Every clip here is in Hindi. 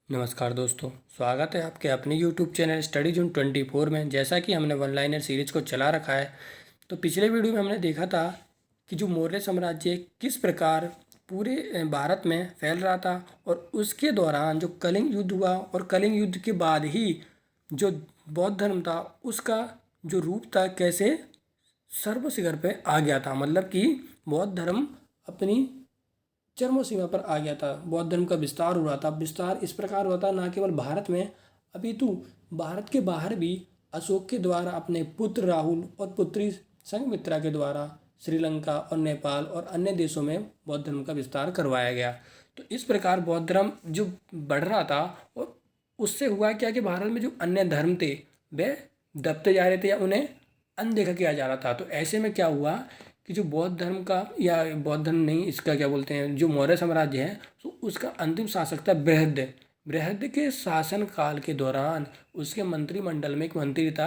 नमस्कार दोस्तों, स्वागत है आपके अपने YouTube चैनल स्टडी जोन 24 में। जैसा कि हमने वन लाइनर सीरीज को चला रखा है, तो पिछले वीडियो में हमने देखा था कि जो मौर्य साम्राज्य किस प्रकार पूरे भारत में फैल रहा था और उसके दौरान जो कलिंग युद्ध हुआ और कलिंग युद्ध के बाद ही जो बौद्ध धर्म था उसका जो रूप था कैसे सर्व शिखर पे आ गया था। मतलब कि बौद्ध धर्म अपनी चरम सीमा पर आ गया था। बौद्ध धर्म का विस्तार हो रहा था। विस्तार इस प्रकार हुआ था न केवल भारत में अपितु भारत के बाहर भी अशोक के द्वारा अपने पुत्र राहुल और पुत्री संघमित्रा के द्वारा श्रीलंका और नेपाल और अन्य देशों में बौद्ध धर्म का विस्तार करवाया गया। तो इस प्रकार बौद्ध धर्म जो बढ़ रहा था और उससे हुआ क्या कि भारत में जो अन्य धर्म थे वे दबते जा रहे थे या उन्हें अनदेखा किया जा रहा था। तो ऐसे में क्या हुआ कि जो बौद्ध धर्म का या बौद्ध धर्म नहीं, इसका क्या बोलते हैं, जो मौर्य साम्राज्य है, तो उसका अंतिम शासक था बृहद। बृहद के शासन काल के दौरान उसके मंत्रिमंडल में एक मंत्री था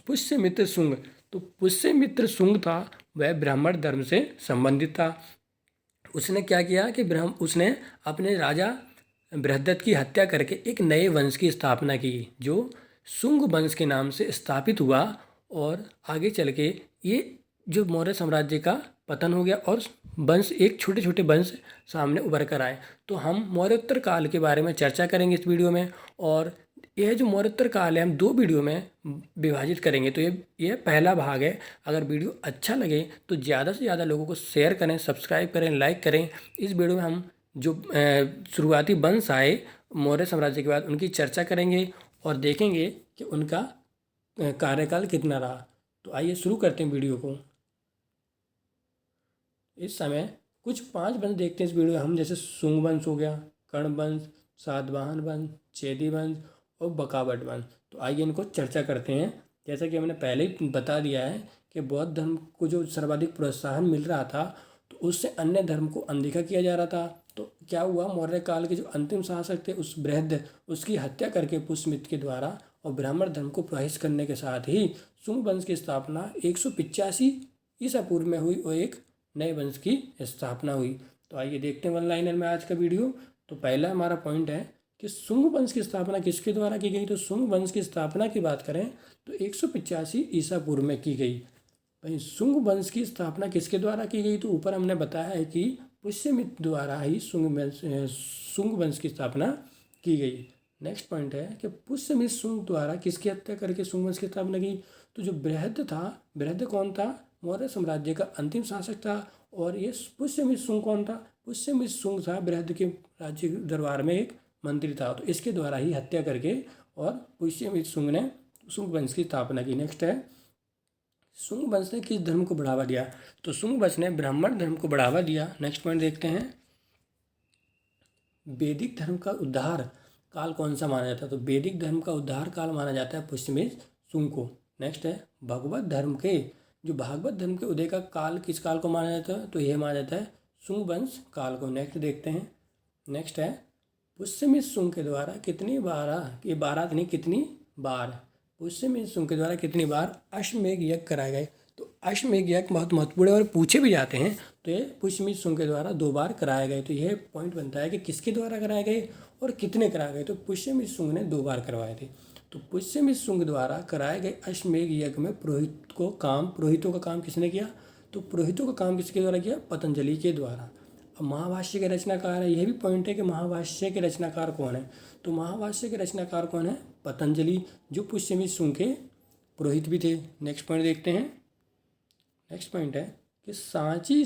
पुष्यमित्र शुंग। तो पुष्यमित्र शुंग था, वह ब्राह्मण धर्म से संबंधित था। उसने क्या किया कि उसने अपने राजा बृहदत्त की हत्या करके एक नए वंश की स्थापना की जो शुंग वंश के नाम से स्थापित हुआ। और आगे चल के ये जो मौर्य साम्राज्य का पतन हो गया और वंश एक छोटे छोटे वंश सामने उभर कर आए। तो हम मौर्योत्तर काल के बारे में चर्चा करेंगे इस वीडियो में। और यह जो मौर्योत्तर काल है हम दो वीडियो में विभाजित करेंगे। तो ये पहला भाग है। अगर वीडियो अच्छा लगे तो ज़्यादा से ज़्यादा लोगों को शेयर करें, सब्सक्राइब करें, लाइक करें। इस वीडियो में हम जो शुरुआती वंश आए मौर्य साम्राज्य के बाद उनकी चर्चा करेंगे और देखेंगे कि उनका कार्यकाल कितना रहा। तो आइए शुरू करते हैं वीडियो को। इस समय कुछ 5 वंश देखते हैं इस वीडियो में हम, जैसे शुंग वंश हो गया, कर्ण वंश, सातवाहन वंश, चेदी वंश और बकावट वंश। तो आइए इनको चर्चा करते हैं। जैसा कि हमने पहले ही बता दिया है कि बौद्ध धर्म को जो सर्वाधिक प्रोत्साहन मिल रहा था तो उससे अन्य धर्म को अनदेखा किया जा रहा था। तो क्या हुआ, मौर्य काल के जो अंतिम शासक थे उस बृहद उसकी हत्या करके पुष्यमित्र के द्वारा और ब्राह्मण धर्म को प्रहित करने के साथ ही शुंग वंश की स्थापना 185 ईसा पूर्व में हुई और एक नए वंश की स्थापना हुई। तो आइए देखते हैं वन लाइनर में आज का वीडियो। तो पहला हमारा पॉइंट है कि शुंग वंश की स्थापना किसके द्वारा की गई। तो शुंग वंश की स्थापना की बात करें तो 185 ईसा पूर्व में की गई। भाई शुंग वंश की स्थापना किसके द्वारा की गई, तो ऊपर हमने बताया है कि पुष्यमित्र द्वारा ही शुंग वंश की स्थापना की गई। नेक्स्ट पॉइंट है कि पुष्यमित्र शुंग द्वारा किसकी हत्या करके शुंग वंश की स्थापना की। तो जो बृहद था, बृहद कौन था, मौर्य साम्राज्य का अंतिम शासक था। और ये पुष्यमित्र शुंग कौन था, पुष्यमित्र शुंग था बृहद के राज्य दरबार में एक मंत्री था। तो इसके द्वारा ही हत्या करके और पुष्यमित्र शुंग ने शुंग वंश की स्थापना की। नेक्स्ट है शुंग वंश ने किस धर्म को बढ़ावा दिया। तो शुंग वंश ने ब्राह्मण धर्म को बढ़ावा दिया। नेक्स्ट पॉइंट देखते हैं, वैदिक धर्म का उद्धार काल कौन सा माना जाता है। तो वैदिक धर्म का उद्धार काल माना जाता है पुष्यमित्र शुंग को। नेक्स्ट है भगवत धर्म के जो भागवत धर्म के उदय का काल किस काल को माना जाता है, तो यह माना जाता है शुंग वंश काल को। नेक्स्ट देखते हैं, नेक्स्ट है पुष्यमित्र शुंग के द्वारा कितनी बार, ये 12 नहीं कितनी बार पुष्यमित्र शुंग के द्वारा कितनी बार अश्वमेध यज्ञ कराए गए। तो अश्वमेध यज्ञ बहुत महत्वपूर्ण है और पूछे भी जाते हैं। तो ये पुष्यमित्र शुंग के द्वारा 2 बार कराए गए। तो यह पॉइंट बनता है कि किसके द्वारा कराए गए और कितने कराए गए। तो पुष्यमित्र शुंग ने 2 बार करवाए थे। तो पुष्यमित्र शुंग द्वारा कराए गए अश्वमेध यज्ञ में पुरोहितों का काम किसने किया। तो पुरोहितों का काम किसके द्वारा किया, पतंजलि के द्वारा। अब महाभाष्य के रचनाकार है, यह भी पॉइंट है कि महाभाष्य के रचनाकार कौन है। तो महाभाष्य के रचनाकार कौन है, पतंजलि, जो पुष्यमित्र शुंग के पुरोहित भी थे। नेक्स्ट पॉइंट देखते हैं, नेक्स्ट पॉइंट है कि सांची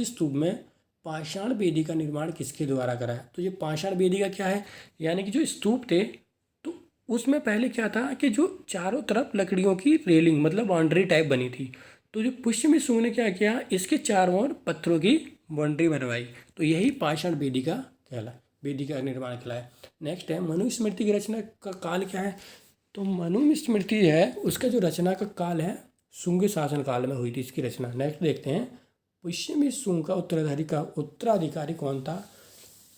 स्तूप में पाषाण वेदी का निर्माण किसके द्वारा करा है। तो ये पाषाण वेदी का क्या है, यानी कि जो स्तूप थे तो उसमें पहले क्या था कि जो चारों तरफ लकड़ियों की रेलिंग मतलब बाउंड्री टाइप बनी थी। तो जो पुष्यमित्र शुंग ने क्या किया, इसके चारों ओर पत्थरों की बाउंड्री बनवाई। तो यही पाषाण वेदी का वेदी का निर्माण कहलाया। नेक्स्ट है मनुस्मृति की रचना का काल क्या है। तो मनुस्मृति है उसका जो रचना का काल है शुंग शासन काल में हुई थी इसकी रचना। नेक्स्ट देखते हैं पुष्यमित्र शुंग का उत्तराधिकारी कौन था।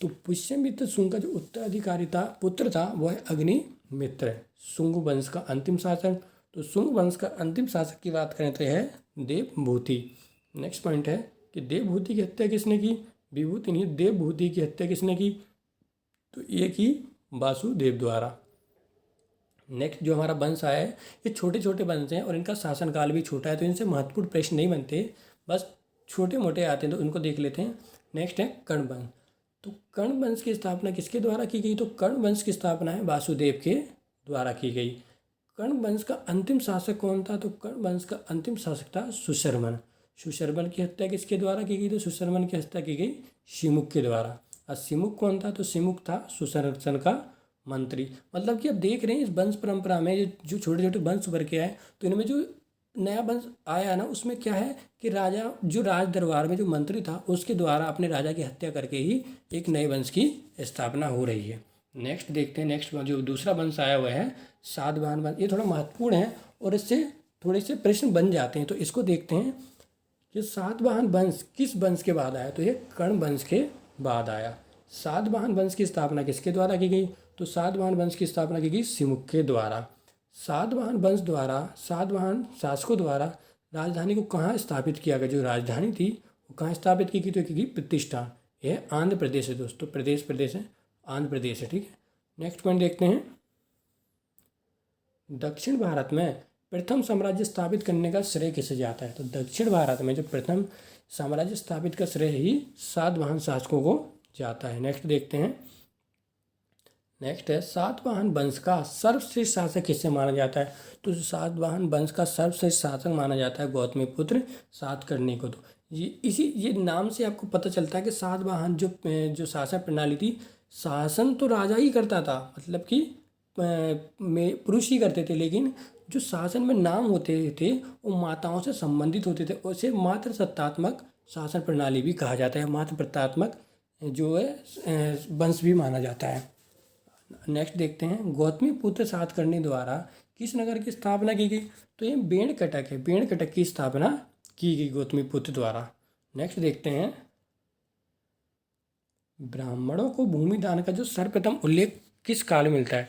तो पुष्यमित्र शुंग का जो उत्तराधिकारी था पुत्र था वह है अग्निमित्र, शुंग वंश का अंतिम शासक। तो शुंग वंश का अंतिम शासक की बात करें तो है देवभूति। नेक्स्ट पॉइंट है कि देवभूति की हत्या किसने की, विभूति नहीं देवभूति की हत्या किसने की। तो ये की वासुदेव द्वारा। नेक्स्ट जो हमारा वंश आया है, ये छोटे छोटे वंश हैं और इनका शासनकाल भी छोटा है, तो इनसे महत्वपूर्ण प्रश्न नहीं बनते, बस छोटे मोटे आते हैं, तो इनको देख लेते हैं। नेक्स्ट है कर्ण वंश। तो कर्ण वंश की स्थापना किसके द्वारा की गई? तो कर्ण वंश की स्थापना है वासुदेव के द्वारा की गई। कर्ण वंश का अंतिम शासक कौन था? तो कर्ण वंश का अंतिम शासक था सुशर्मन। सुशर्मन की हत्या किसके द्वारा की गई? तो सुशर्मन की हत्या की गई शिमुख के द्वारा। और शिमुख कौन था? तो शिमुख था सुदर्शन का मंत्री। मतलब कि अब देख रहे हैं इस वंश परंपरा में जो छोटे छोटे वंश उभर के आए, तो इनमें जो नया वंश आया ना, उसमें क्या है कि राजा जो राज दरबार में जो मंत्री था उसके द्वारा अपने राजा की हत्या करके ही एक नए वंश की स्थापना हो रही है। नेक्स्ट देखते हैं, नेक्स्ट जो दूसरा वंश आया हुआ है सातवाहन वंश। ये थोड़ा महत्वपूर्ण है और इससे थोड़े से प्रश्न बन जाते हैं, तो इसको देखते हैं कि सातवाहन वंश किस वंश के बाद आया? तो ये कर्ण वंश के बाद आया। सातवाहन वंश की स्थापना किसके द्वारा की गई? तो सातवाहन वंश की स्थापना की गई शिमुख के द्वारा। सातवाहन वंश द्वारा, सातवाहन शासकों द्वारा राजधानी को कहाँ स्थापित किया गया? जो राजधानी थी वो कहाँ स्थापित की गई? तो की गई प्रतिष्ठा। यह आंध्र प्रदेश है दोस्तों, प्रदेश है, आंध्र प्रदेश है, ठीक है। नेक्स्ट पॉइंट देखते हैं, दक्षिण भारत में प्रथम साम्राज्य स्थापित करने का श्रेय किसे जाता है? तो दक्षिण भारत में जो प्रथम साम्राज्य स्थापित का श्रेय ही सातवाहन शासकों को जाता है। नेक्स्ट देखते हैं, नेक्स्ट है सातवाहन वंश का सर्वश्रेष्ठ शासक किसे माना जाता है? तो सातवाहन वंश का सर्वश्रेष्ठ शासक माना जाता है गौतमीपुत्र सातकर्णी को। तो ये नाम से आपको पता चलता है कि सातवाहन जो शासन प्रणाली थी, शासन तो राजा ही करता था, मतलब कि में पुरुष ही करते थे, लेकिन जो शासन में नाम होते थे वो माताओं से संबंधित होते थे। उसे मात्र सत्तात्मक शासन प्रणाली भी कहा जाता है, मात्र प्रतात्मक जो है वंश भी माना जाता है। नेक्स्ट देखते हैं, गौतमीपुत्र सातकर्णी द्वारा किस नगर की स्थापना की गई? तो ये बेणकटक है, बेणकटक की स्थापना की गई गौतमीपुत्र द्वारा। नेक्स्ट देखते हैं, ब्राह्मणों को भूमि दान का जो सर्वप्रथम उल्लेख किस काल में मिलता है?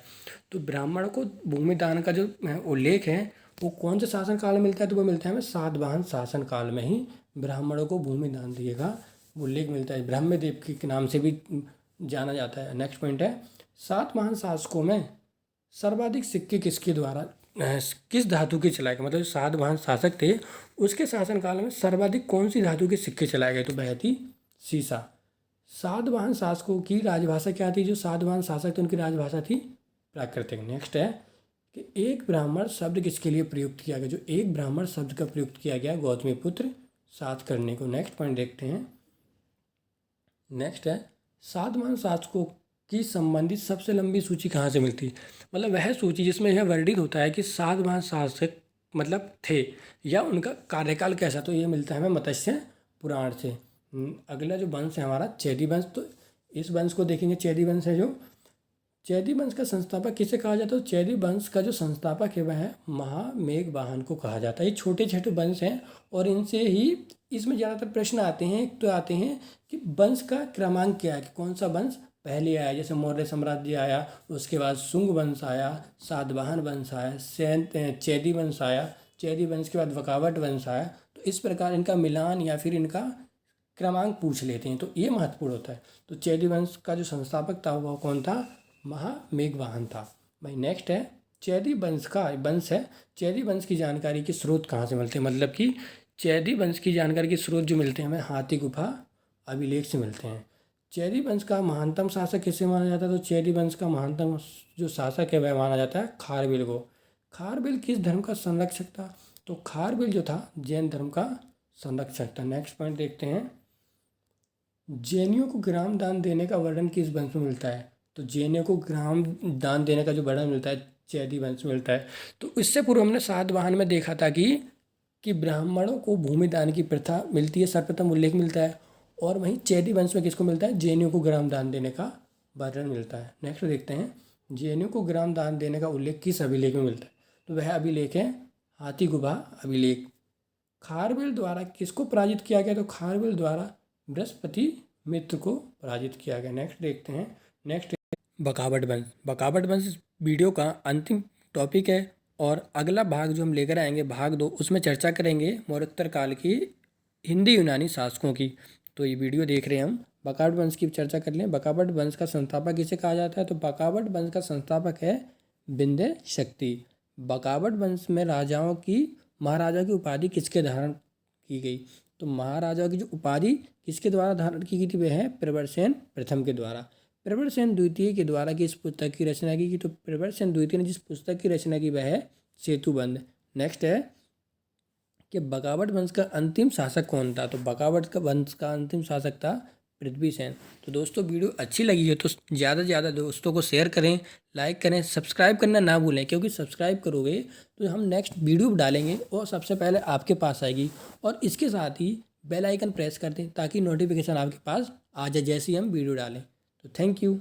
तो ब्राह्मणों को भूमि दान का जो उल्लेख है वो कौन से शासन काल में मिलता है? तो वो मिलता है हमें सातवाहन शासन काल में ही ब्राह्मणों को भूमि दान दिए का उल्लेख मिलता है। ब्रह्मदेव के नाम से भी जाना जाता है। नेक्स्ट पॉइंट है, सातवाहन शासकों में सर्वाधिक सिक्के किसके द्वारा किस धातु के चलाए गए? मतलब सातवाहन शासक थे उसके शासनकाल में सर्वाधिक कौन सी धातु के सिक्के चलाए गए? तो वह थी सीसा। सातवाहन शासकों की राजभाषा क्या थी? जो सातवाहन शासक थे उनकी राजभाषा थी प्राकृतिक। नेक्स्ट है कि एक ब्राह्मण शब्द किसके लिए प्रयुक्त किया गया? जो एक ब्राह्मण शब्द का प्रयुक्त किया गया गौतमीपुत्र सातकर्णी को। नेक्स्ट पॉइंट देखते हैं, नेक्स्ट है सातवाहन शासकों की संबंधित सबसे लंबी सूची कहाँ से मिलती है? मतलब वह सूची जिसमें यह वर्णित होता है कि सातवाहन शासक मतलब थे या उनका कार्यकाल कैसा, तो ये मिलता है हमें मत्स्य पुराण से। अगला जो वंश है हमारा चैदी वंश, तो इस वंश को देखेंगे। चैदी वंश है, जो चैदी वंश का संस्थापक किसे कहा जाता है? तो चैदी वंश का जो संस्थापक है वह है महामेघवाहन को कहा जाता है। ये छोटे छोटे वंश हैं और इनसे ही इसमें ज़्यादातर प्रश्न आते हैं। एक तो आते हैं कि वंश का क्रमांक क्या है, कि कौन सा वंश पहले आया, जैसे मौर्य साम्राज्य आया, उसके बाद शुंग वंश आया, सातवाहन वंश आया, चैदी वंश आया, चैदी वंश के बाद वकावट वंश आया। तो इस प्रकार इनका मिलान या फिर इनका क्रमांक पूछ लेते हैं, तो ये महत्वपूर्ण होता है। तो चैदी वंश का जो संस्थापक था वह कौन था? महामेघवाहन था भाई। नेक्स्ट है चैदी वंश का वंश है, चैदी वंश की जानकारी के स्रोत कहाँ से मिलते हैं? मतलब कि चैदी वंश की जानकारी के स्रोत जो मिलते हैं हमें हाथी गुफा अभिलेख से मिलते हैं। चैदी वंश का महानतम शासक किसे माना जाता है? तो चैदी वंश का महानतम जो शासक है वह माना जाता है खारवेल को। खारवेल किस धर्म का संरक्षक था? तो खारवेल जो था जैन धर्म का संरक्षक था। नेक्स्ट पॉइंट देखते हैं, जैनियों को ग्राम दान देने का वर्णन किस वंश में मिलता है? तो जैनियों को ग्राम दान देने का जो वर्णन मिलता है चैदी वंश में मिलता है। तो इससे पूर्व हमने सातवाहन में देखा था कि ब्राह्मणों को भूमि दान की प्रथा मिलती है, सर्वप्रथम उल्लेख मिलता है। और वहीं चैदी वंश में किसको मिलता है? जैनियों को ग्राम दान देने का वर्णन मिलता है। नेक्स्ट देखते हैं, जैनियों को ग्राम दान देने का उल्लेख किस अभिलेख में मिलता है? तो वह अभिलेख है हाथी गुफा अभिलेख। खारवेल द्वारा किसको पराजित किया गया? तो खारवेल द्वारा बृहस्पति मित्र को पराजित किया गया। नेक्स्ट देखते हैं, नेक्स्ट बकावट वंश। बकावट वंश वीडियो का अंतिम टॉपिक है और अगला भाग जो हम लेकर आएंगे भाग 2, उसमें चर्चा करेंगे मौर्योत्तर काल की हिंदी यूनानी शासकों की। तो ये वीडियो देख रहे हैं हम बकावट वंश की चर्चा कर लें। बकावट वंश का संस्थापक किसे कहा जाता है? तो बकावट वंश का संस्थापक है विंध्य शक्ति। बकावट वंश में राजाओं की महाराजा की उपाधि किसके धारण की गई? तो महाराजा की जो उपाधि किसके द्वारा धारण की गई थी वह है प्रवरसेन प्रथम के द्वारा। प्रवरसेन द्वितीय के द्वारा किस पुस्तक की रचना की? तो प्रवरसेन द्वितीय ने जिस पुस्तक की रचना की वह है सेतुबंध। नेक्स्ट है कि बकावट वंश का अंतिम शासक कौन था? तो बकावट का वंश का अंतिम शासक था पृथ्वीसेन। तो दोस्तों वीडियो अच्छी लगी है तो ज़्यादा से ज़्यादा दोस्तों को शेयर करें, लाइक करें, सब्सक्राइब करना ना भूलें, क्योंकि सब्सक्राइब करोगे तो हम नेक्स्ट वीडियो डालेंगे और सबसे पहले आपके पास आएगी। और इसके साथ ही बेल आइकन प्रेस कर दें ताकि नोटिफिकेशन आपके पास आ जाए जैसे ही हम वीडियो डालें। तो थैंक यू।